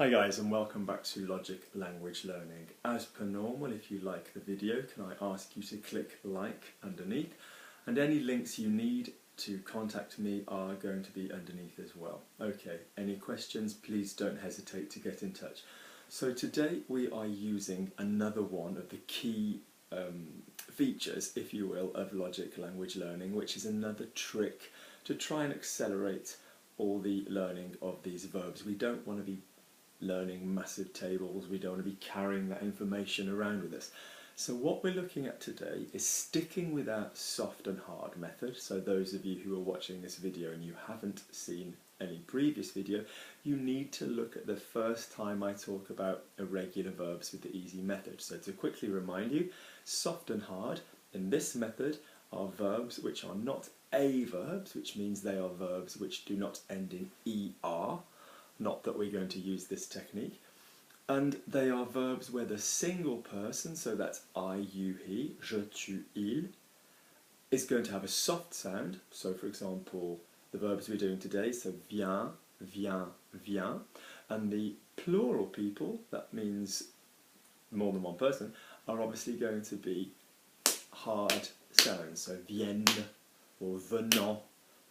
Hi guys, and welcome back to Logic Language Learning. As per normal, if you like the video, can I ask you to click like underneath, and any links you need to contact me are going to be underneath as well. Okay, any questions, please don't hesitate to get in touch. So today we are using another one of the key features, if you will, of Logic Language Learning, which is another trick to try and accelerate all the learning of these verbs. We don't want to be learning massive tables, we don't want to be carrying that information around with us. So what we're looking at today is sticking with our soft and hard method. So those of you who are watching this video and you haven't seen any previous video, you need to look at the first time I talk about irregular verbs with the easy method. So to quickly remind you, soft and hard in this method are verbs which are not a verbs, which means they are verbs which do not end in er, not that we're going to use this technique, and they are verbs where the single person, so that's I, you, he, je, tu, il, is going to have a soft sound. So for example, the verbs we're doing today, so viens, viens, viens, and the plural people, that means more than one person, are obviously going to be hard sounds, so viennent, or venant,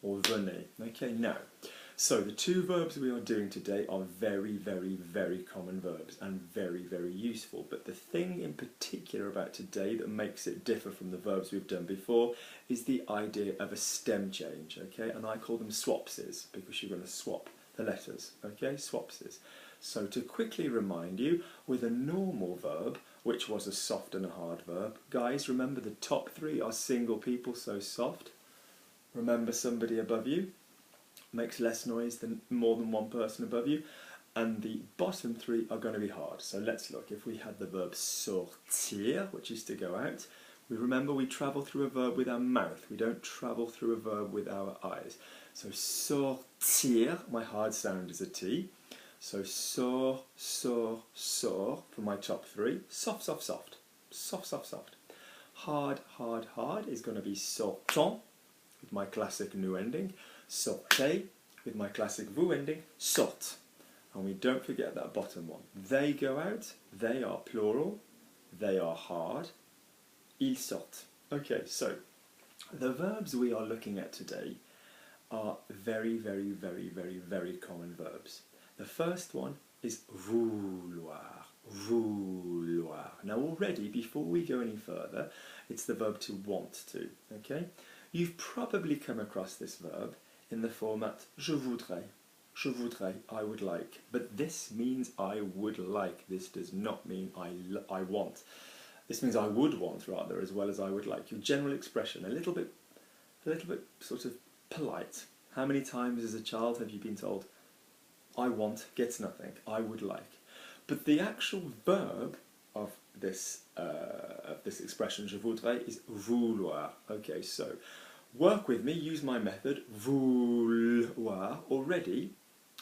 or venez. Okay, now, so the two verbs we are doing today are very, very, very common verbs and very, very useful. But the thing in particular about today that makes it differ from the verbs we've done before is the idea of a stem change, okay? And I call them swapses because you're going to swap the letters, okay? Swapses. So to quickly remind you, with a normal verb, which was a soft and a hard verb, guys, remember the top three are single people, so soft. Remember somebody above you makes less noise than more than one person above you, and the bottom three are going to be hard. So let's look. If we had the verb sortir, which is to go out, we travel through a verb with our mouth. We don't travel through a verb with our eyes. So sortir, my hard sound is a T. So sort for my top three. Soft, soft, soft. Soft, soft, soft. Hard, hard, hard is going to be sortant with my classic nous ending. Sortez, with my classic vous ending, sort. And we don't forget that bottom one. They go out, they are plural, they are hard, ils sortent. Okay, so the verbs we are looking at today are very, very, very, very, very common verbs. The first one is vouloir, vouloir. Now already, before we go any further, it's the verb to want to, okay? You've probably come across this verb in the format je voudrais, I would like. But this means I would like. This does not mean I want. This means I would want, rather, as well as I would like. Your general expression, a little bit sort of polite. How many times as a child have you been told, I want gets nothing, I would like? But the actual verb of this expression, je voudrais, is vouloir. Okay, so work with me, use my method, vouloir.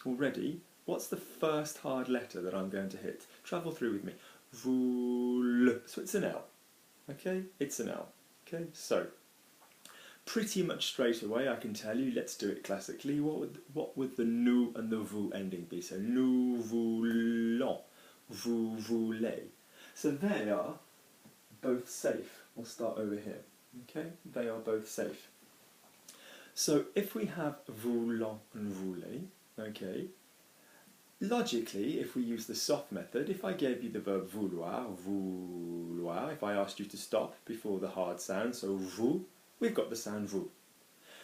Already, what's the first hard letter that I'm going to hit? Travel through with me. Voul. So it's an L. Okay, it's an L. Okay, so pretty much straight away I can tell you, let's do it classically. What would the nous and the vous ending be? So nous voulons, vous voulez. So they are both safe. We'll start over here. Okay, they are both safe. So if we have voulant and voulez, okay, logically, if we use the soft method, if I gave you the verb vouloir, vouloir, if I asked you to stop before the hard sound, so vous, we've got the sound vous.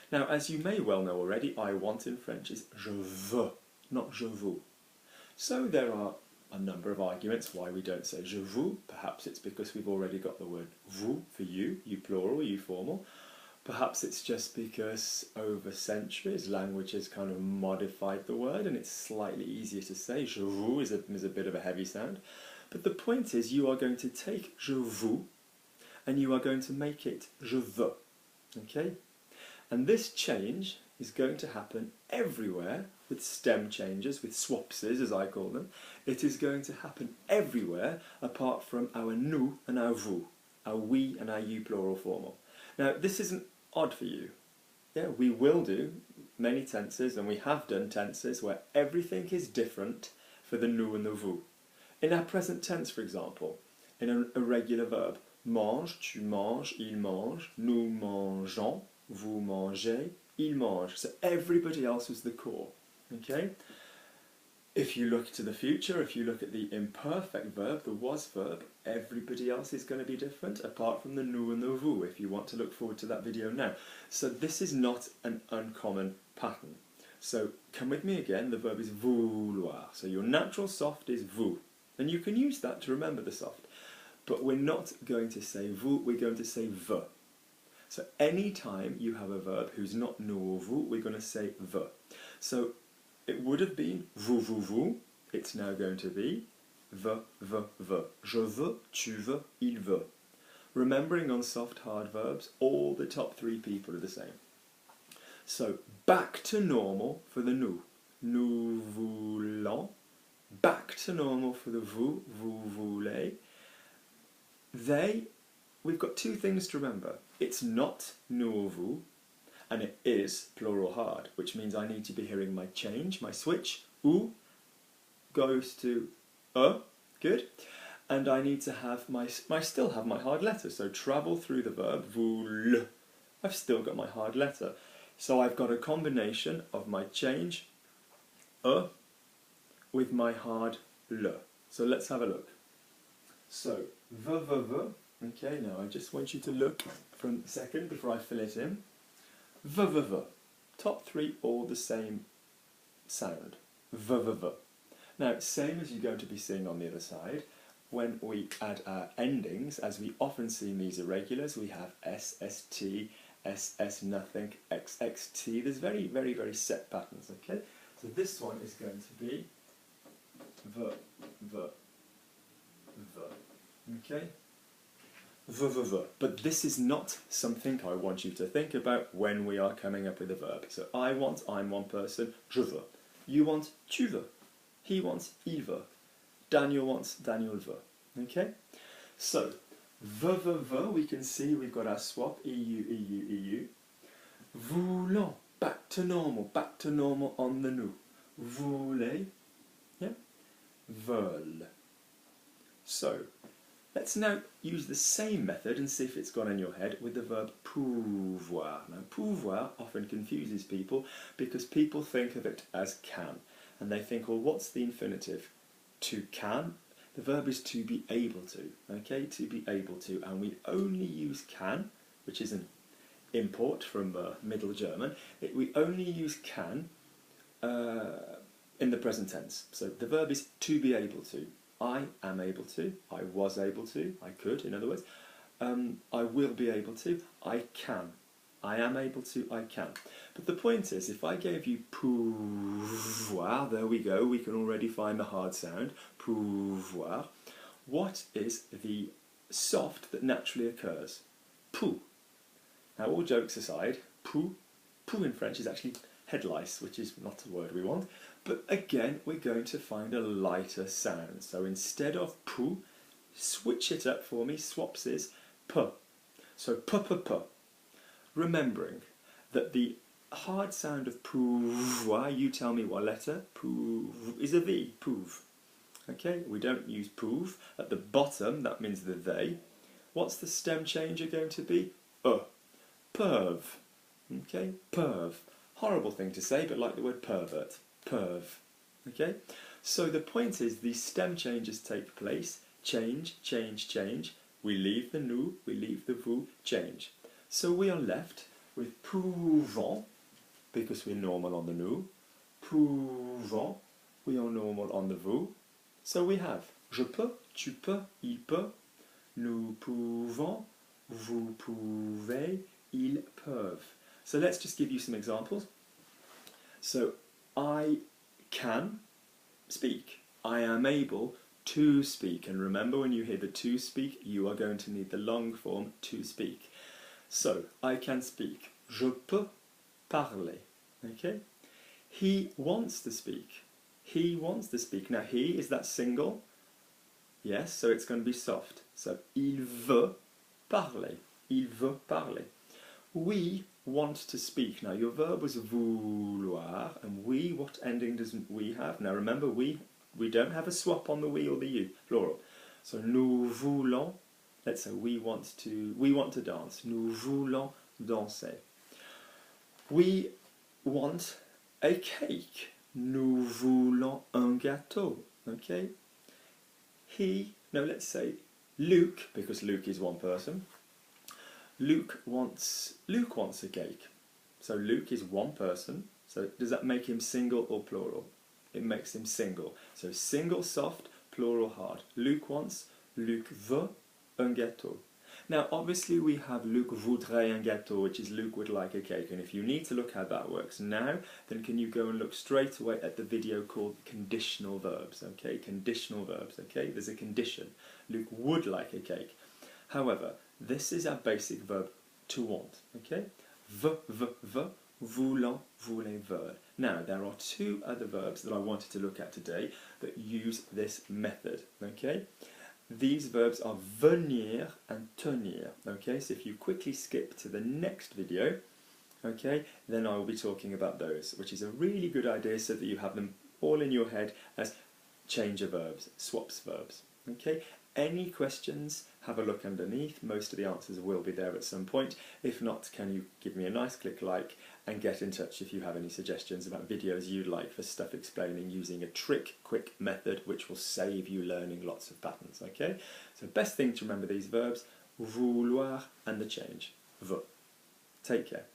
Now, as you may well know already, I want in French is je veux, not je vous. So there are a number of arguments why we don't say je vous. Perhaps it's because we've already got the word vous for you plural, you formal. Perhaps it's just because over centuries language has kind of modified the word and it's slightly easier to say. Je vous is a bit of a heavy sound. But the point is you are going to take je vous and you are going to make it je veux. Okay? And this change is going to happen everywhere with stem changes, with swapses as I call them. It is going to happen everywhere apart from our nous and our vous, our we and our you plural formal. Now this isn't odd for you. Yeah, we will do many tenses and we have done tenses where everything is different for the nous and the vous. In our present tense, for example, in an irregular verb, mange, tu manges, il mange, nous mangeons, vous mangez, il mange. So everybody else was the core. Okay? If you look to the future, if you look at the imperfect verb, the was verb, everybody else is going to be different apart from the nous and the vous, if you want to look forward to that video now. So this is not an uncommon pattern. So come with me again, the verb is vouloir. So your natural soft is vous. And you can use that to remember the soft. But we're not going to say vous, we're going to say ve. So any time you have a verb who's not nous or vous, we're going to say ve. So it would have been vous, it's now going to be ve. Je veux, tu veux, il veut. Remembering on soft hard verbs, all the top three people are the same. So back to normal for the nous. Nous voulons. Back to normal for the vous, vous voulez. They, we've got two things to remember. It's not nous or vous, and it is plural hard, which means I need to be hearing my change, my switch. Ou goes to good. And I need to have I still have my hard letter, so travel through the verb, voule. I've still got my hard letter. So I've got a combination of my change, with my hard le. So let's have a look. So, ve. Okay, now I just want you to look for a second before I fill it in. Ve. Top three all the same sound. Ve. Now, same as you're going to be seeing on the other side, when we add our endings, as we often see in these irregulars, we have s, st, ss nothing, xxt. There's very, very, very set patterns, okay? So this one is going to be ve. Okay? Ve. But this is not something I want you to think about when we are coming up with a verb. So I'm one person, je veux. You want, tu veux. He wants, il veut. Daniel wants, Daniel veut. Okay? So, ve, we can see we've got our swap, eu. Voulons, back to normal on the nous. Voulez, yeah? Veulent. So, let's now use the same method and see if it's gone in your head with the verb pouvoir. Now, pouvoir often confuses people because people think of it as can. And they think, well, what's the infinitive? To can? The verb is to be able to, okay? To be able to. And we only use can, which is an import from Middle German. We only use can in the present tense. So the verb is to be able to. I am able to, I was able to, I could, in other words. I will be able to, I can. I am able to, I can. But the point is, if I gave you pouvoir, there we go, we can already find the hard sound, pouvoir. What is the soft that naturally occurs? Pou. Now, all jokes aside, pou in French is actually head lice, which is not a word we want. But again, we're going to find a lighter sound. So instead of pou, switch it up for me, swaps is p. So p. Remembering that the hard sound of pouvoir, you tell me what letter, pouv, is a V, pouv. Okay, we don't use pouv. At the bottom, that means the they. What's the stem changer going to be? Perv. Okay, perv. Horrible thing to say, but like the word pervert. Perv. Okay? So the point is, these stem changes take place. Change. We leave the nous, we leave the vous, change. So we are left with pouvons, because we're normal on the nous. Pouvons, we are normal on the vous. So we have je peux, tu peux, il peut, nous pouvons, vous pouvez, ils peuvent. So let's just give you some examples. So I can speak. I am able to speak. And remember, when you hear the to speak, you are going to need the long form to speak. So, I can speak. Je peux parler. Okay? He wants to speak. He wants to speak. Now, he, is that single? Yes, so it's going to be soft. So, il veut parler. Il veut parler. We want to speak. Now, your verb was vouloir, and we, what ending does we have? Now, remember, we we don't have a swap on the we or the you, plural. So nous voulons, let's say we want to dance. Nous voulons danser. We want a cake. Nous voulons un gâteau. Okay? Let's say Luke, because Luke is one person. Luke wants a cake. So Luke is one person. So does that make him single or plural? It makes him single. So single soft, plural hard. Luke veut un gâteau. Now obviously we have Luc voudrait un gâteau, which is Luke would like a cake, and if you need to look how that works now, then can you go and look straight away at the video called conditional verbs, okay? Conditional verbs, okay? There's a condition. Luke would like a cake. However, this is our basic verb to want, okay? Veut, voulant, voulait, veulent. Now, there are two other verbs that I wanted to look at today that use this method, okay? These verbs are venir and tenir, okay? So if you quickly skip to the next video, okay, then I will be talking about those, which is a really good idea so that you have them all in your head as change of verbs, swaps verbs, okay? Any questions, have a look underneath. Most of the answers will be there at some point. If not, can you give me a nice click like and get in touch if you have any suggestions about videos you'd like for stuff explaining using a quick method which will save you learning lots of patterns, okay? So best thing to remember these verbs, vouloir and the change, veut. Take care.